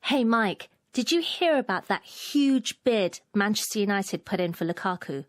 Hey, Mike, did you hear about that huge bid Manchester United put in for Lukaku?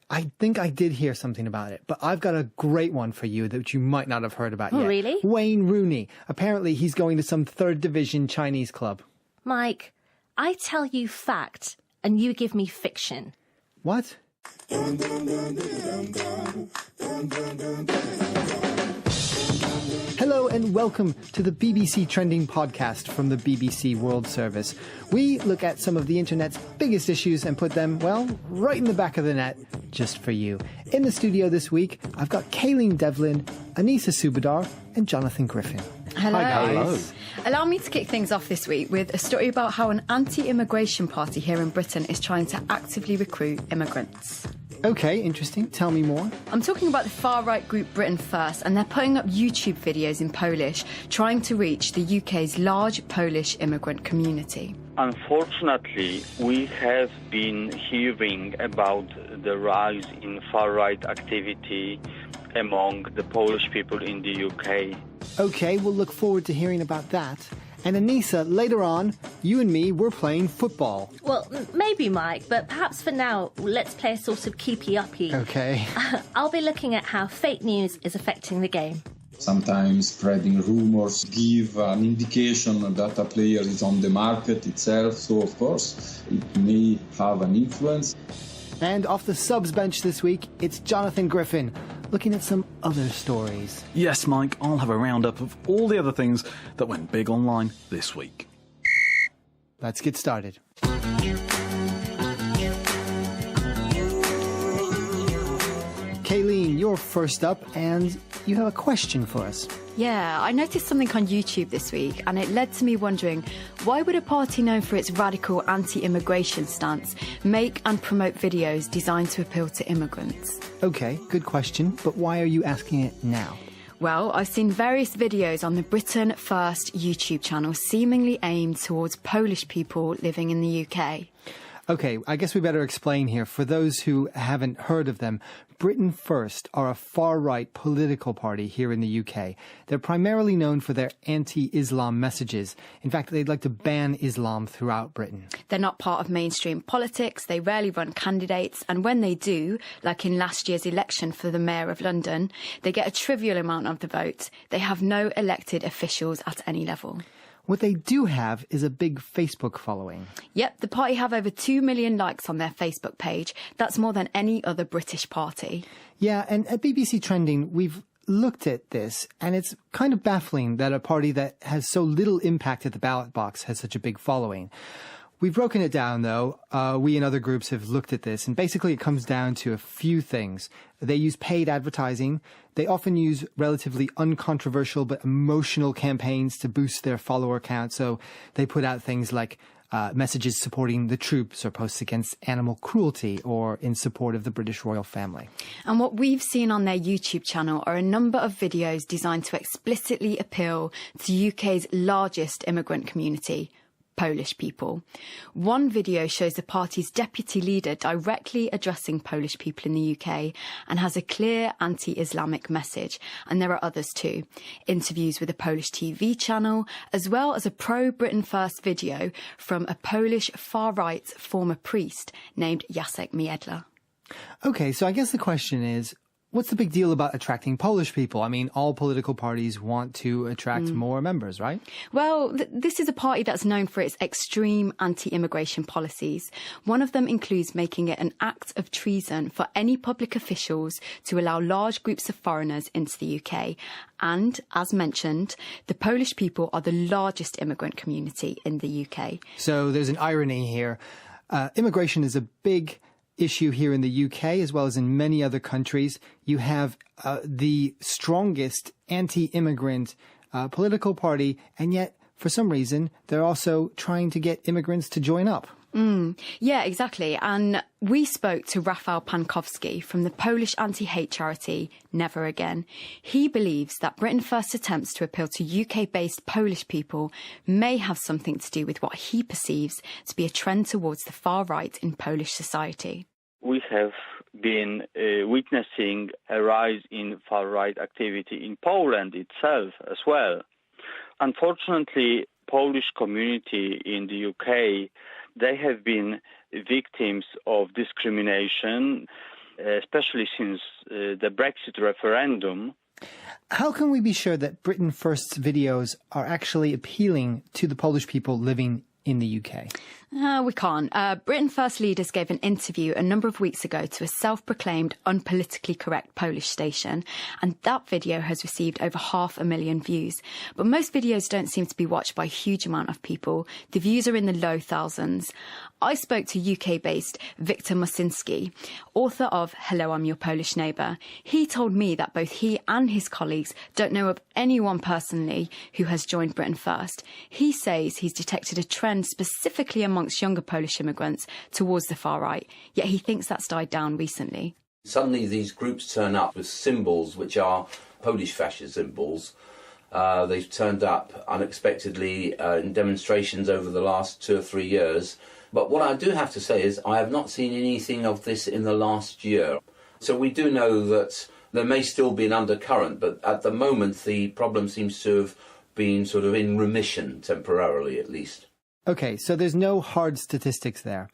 I think I did hear something about it, but I've got a great one for you that you might not have heard about yet. Oh, really? Wayne Rooney. Apparently he's going to some third division Chinese club. Mike, I tell you fact, and you give me fiction. What? Hello and welcome to the BBC Trending Podcast from the BBC World Service. We look at some of the internet's biggest issues and put them, well, right in the back of the net, just for you. In the studio this week, I've got Kayleen Devlin, Anissa Subadar, and Jonathan Griffin. Hello. Hi, guys. Allow me to kick things off this week with a story about how an anti-immigration party here in Britain is trying to actively recruit immigrants. Okay, interesting. Tell me more. I'm talking about the far-right group Britain First, and they're putting up YouTube videos in Polish, trying to reach the UK's large Polish immigrant community. Unfortunately, we have been hearing about the rise in far-right activity among the Polish people in the UK. Okay, we'll look forward to hearing about that. And Anissa, later on, you and me, we're playing football. Well, maybe, Mike, but perhaps for now, let's play a sort of keepy-uppy. Okay. I'll be looking at how fake news is affecting the game. Sometimes spreading rumors give an indication that a player is on the market itself, so of course it may have an influence. And off the subs bench this week, it's Jonathan Griffin, looking at some other stories. Yes, Mike, I'll have a roundup of all the other things that went big online this week. Let's get started. Kayleen, you're first up, and you have a question for us. Yeah, I noticed something on YouTube this week, and it led to me wondering, why would a party known for its radical anti-immigration stance make and promote videos designed to appeal to immigrants? Okay, good question, but why are you asking it now? Well, I've seen various videos on the Britain First YouTube channel seemingly aimed towards Polish people living in the UK. Okay, I guess we better explain here. For those who haven't heard of them, Britain First are a far-right political party here in the UK. They're primarily known for their anti-Islam messages. In fact, they'd like to ban Islam throughout Britain. They're not part of mainstream politics, they rarely run candidates, and when they do, like in last year's election for the Mayor of London, they get a trivial amount of the vote. They have no elected officials at any level. What they do have is a big Facebook following. Yep, the party have over 2 million likes on their Facebook page. That's more than any other British party. Yeah, and at BBC Trending, we've looked at this, and it's kind of baffling that a party that has so little impact at the ballot box has such a big following. We've broken it down, though. We and other groups have looked at this, and basically it comes down to a few things. They use paid advertising. They often use relatively uncontroversial but emotional campaigns to boost their follower count. So they put out things like messages supporting the troops or posts against animal cruelty or in support of the British royal family. And what we've seen on their YouTube channel are a number of videos designed to explicitly appeal to UK's largest immigrant community, Polish people. One video shows the party's deputy leader directly addressing Polish people in the UK and has a clear anti-Islamic message. And there are others too. Interviews with a Polish TV channel, as well as a pro-Britain First video from a Polish far-right former priest named Jacek Miedla. Okay, so I guess the question is, what's the big deal about attracting Polish people? I mean, all political parties want to attract more members, right? Well, this is a party that's known for its extreme anti-immigration policies. One of them includes making it an act of treason for any public officials to allow large groups of foreigners into the UK. And, as mentioned, the Polish people are the largest immigrant community in the UK. So there's an irony here. Immigration is a big issue here in the UK, as well as in many other countries. You have the strongest anti-immigrant political party, and yet, for some reason, they're also trying to get immigrants to join up. Yeah, exactly. And we spoke to Rafał Pankowski from the Polish anti-hate charity Never Again. He believes that Britain First's attempts to appeal to UK-based Polish people may have something to do with what he perceives to be a trend towards the far right in Polish society. We have been witnessing a rise in far-right activity in Poland itself as well. Unfortunately, Polish community in the UK, they have been victims of discrimination, especially since the Brexit referendum. How can we be sure that Britain First's videos are actually appealing to the Polish people living in the UK? We can't. Britain First leaders gave an interview a number of weeks ago to a self-proclaimed unpolitically correct Polish station, and that video has received over 500,000 views. But most videos don't seem to be watched by a huge amount of people. The views are in the low thousands. I spoke to UK-based Viktor Mosinski, author of Hello, I'm Your Polish Neighbour. He told me that both he and his colleagues don't know of anyone personally who has joined Britain First. He says he's detected a trend specifically amongst younger Polish immigrants towards the far right, yet he thinks that's died down recently. Suddenly these groups turn up with symbols which are Polish fascist symbols. They've turned up unexpectedly in demonstrations over the last 2 or 3 years. But what I do have to say is I have not seen anything of this in the last year. So we do know that there may still be an undercurrent, but at the moment the problem seems to have been sort of in remission, temporarily at least. Okay, so there's no hard statistics there.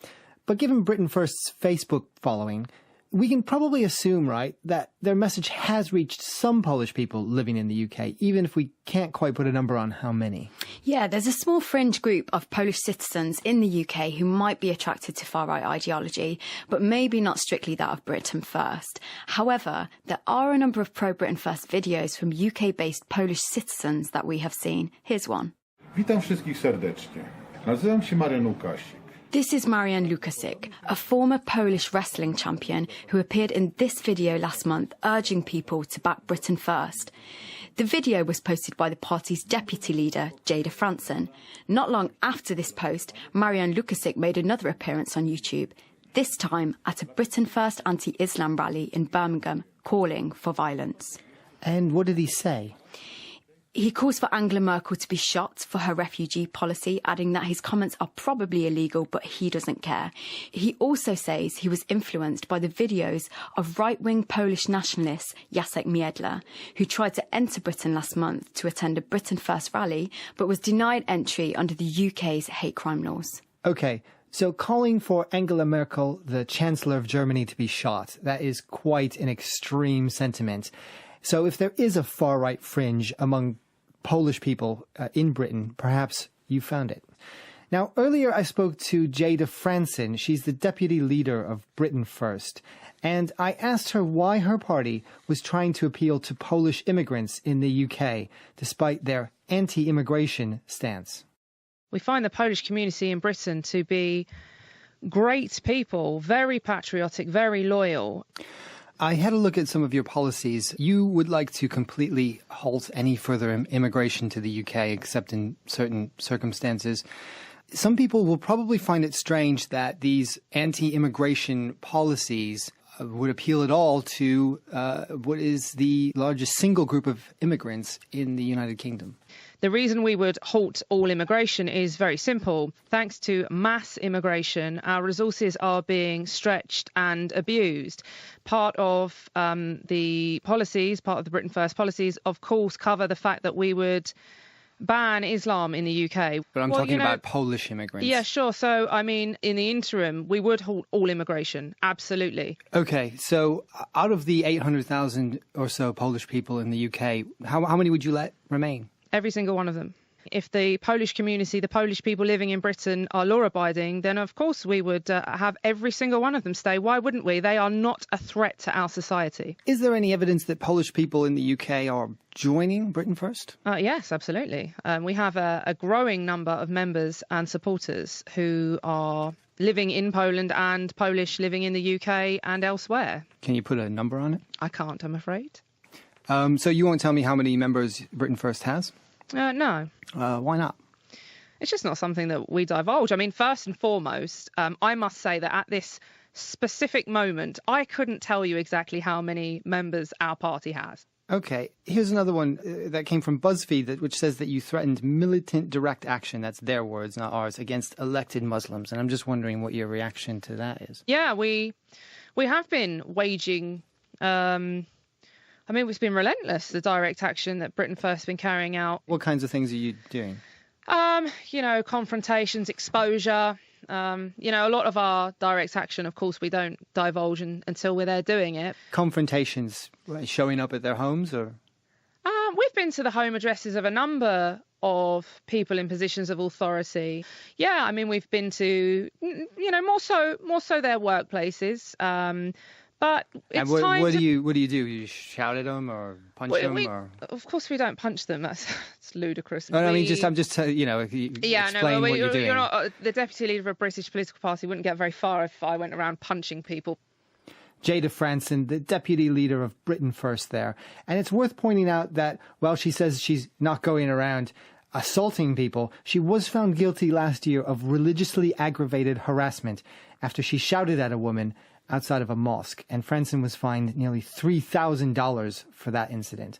But given Britain First's Facebook following, we can probably assume, right, that their message has reached some Polish people living in the UK, even if we can't quite put a number on how many. Yeah, there's a small fringe group of Polish citizens in the UK who might be attracted to far-right ideology, but maybe not strictly that of Britain First. However, there are a number of pro-Britain First videos from UK-based Polish citizens that we have seen. Here's one. Witam wszystkich serdecznie. Nazywam się Marian Łukasik. This is Marian Łukasik, a former Polish wrestling champion who appeared in this video last month urging people to back Britain First. The video was posted by the party's deputy leader, Jada Franson. Not long after this post, Marian Łukasik made another appearance on YouTube, this time at a Britain First anti-Islam rally in Birmingham, calling for violence. And what did he say? He calls for Angela Merkel to be shot for her refugee policy, adding that his comments are probably illegal, but he doesn't care. He also says he was influenced by the videos of right-wing Polish nationalist Jacek Miedla, who tried to enter Britain last month to attend a Britain First rally, but was denied entry under the UK's hate crime laws. Okay, so calling for Angela Merkel, the Chancellor of Germany, to be shot, that is quite an extreme sentiment. So if there is a far-right fringe among Polish people in Britain, perhaps you found it. Now, earlier I spoke to Jada Franson. She's the deputy leader of Britain First. And I asked her why her party was trying to appeal to Polish immigrants in the UK, despite their anti-immigration stance. We find the Polish community in Britain to be great people, very patriotic, very loyal. I had a look at some of your policies. You would like to completely halt any further immigration to the UK, except in certain circumstances. Some people will probably find it strange that these anti-immigration policies would appeal at all to what is the largest single group of immigrants in the United Kingdom. The reason we would halt all immigration is very simple. Thanks to mass immigration, our resources are being stretched and abused. Part of the policies, part of the Britain First policies, of course, cover the fact that we would ban Islam in the UK. But I'm talking about Polish immigrants. Yeah, sure. So, I mean, in the interim, we would halt all immigration. Absolutely. Okay, so out of the 800,000 or so Polish people in the UK, how many would you let remain? Every single one of them. If the Polish community, the Polish people living in Britain are law-abiding, then of course we would have every single one of them stay. Why wouldn't we? They are not a threat to our society. Is there any evidence that Polish people in the UK are joining Britain First? Yes, absolutely. We have a growing number of members and supporters who are living in Poland and Polish living in the UK and elsewhere. Can you put a number on it? I can't, I'm afraid. So you won't tell me how many members Britain First has? No. Why not? It's just not something that we divulge. I mean, first and foremost, I must say that at this specific moment, I couldn't tell you exactly how many members our party has. Okay, here's another one that came from BuzzFeed, which says that you threatened militant direct action, that's their words, not ours, against elected Muslims. And I'm just wondering what your reaction to that is. Yeah, we have been waging... it's been relentless, the direct action that Britain First has been carrying out. What kinds of things are you doing? Confrontations, exposure. A lot of our direct action, of course, we don't divulge until we're there doing it. Confrontations, showing up at their homes, or? We've been to the home addresses of a number of people in positions of authority. Yeah, I mean, we've been to, more so their workplaces. But it's what do you do? You shout at them or punch them? Or? Of course, we don't punch them. That's ludicrous. No, I'm just explain what you're doing. The deputy leader of a British political party wouldn't get very far if I went around punching people. Jada Franson, the deputy leader of Britain First there. And it's worth pointing out that while she says she's not going around assaulting people, she was found guilty last year of religiously aggravated harassment after she shouted at a woman outside of a mosque, and Franson was fined nearly $3,000 for that incident.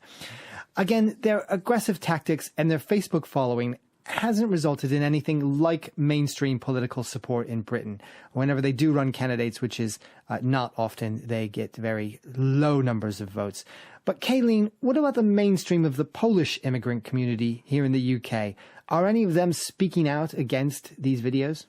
Again, their aggressive tactics and their Facebook following hasn't resulted in anything like mainstream political support in Britain. Whenever they do run candidates, which is not often, they get very low numbers of votes. But Kayleen, what about the mainstream of the Polish immigrant community here in the UK? Are any of them speaking out against these videos?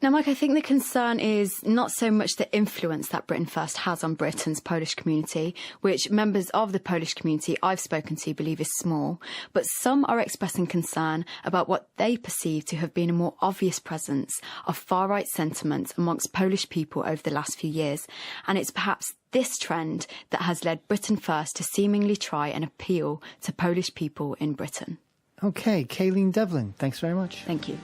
Now, Mike, I think the concern is not so much the influence that Britain First has on Britain's Polish community, which members of the Polish community I've spoken to believe is small, but some are expressing concern about what they perceive to have been a more obvious presence of far-right sentiment amongst Polish people over the last few years. And it's perhaps this trend that has led Britain First to seemingly try and appeal to Polish people in Britain. Okay, Kayleen Devlin, thanks very much. Thank you.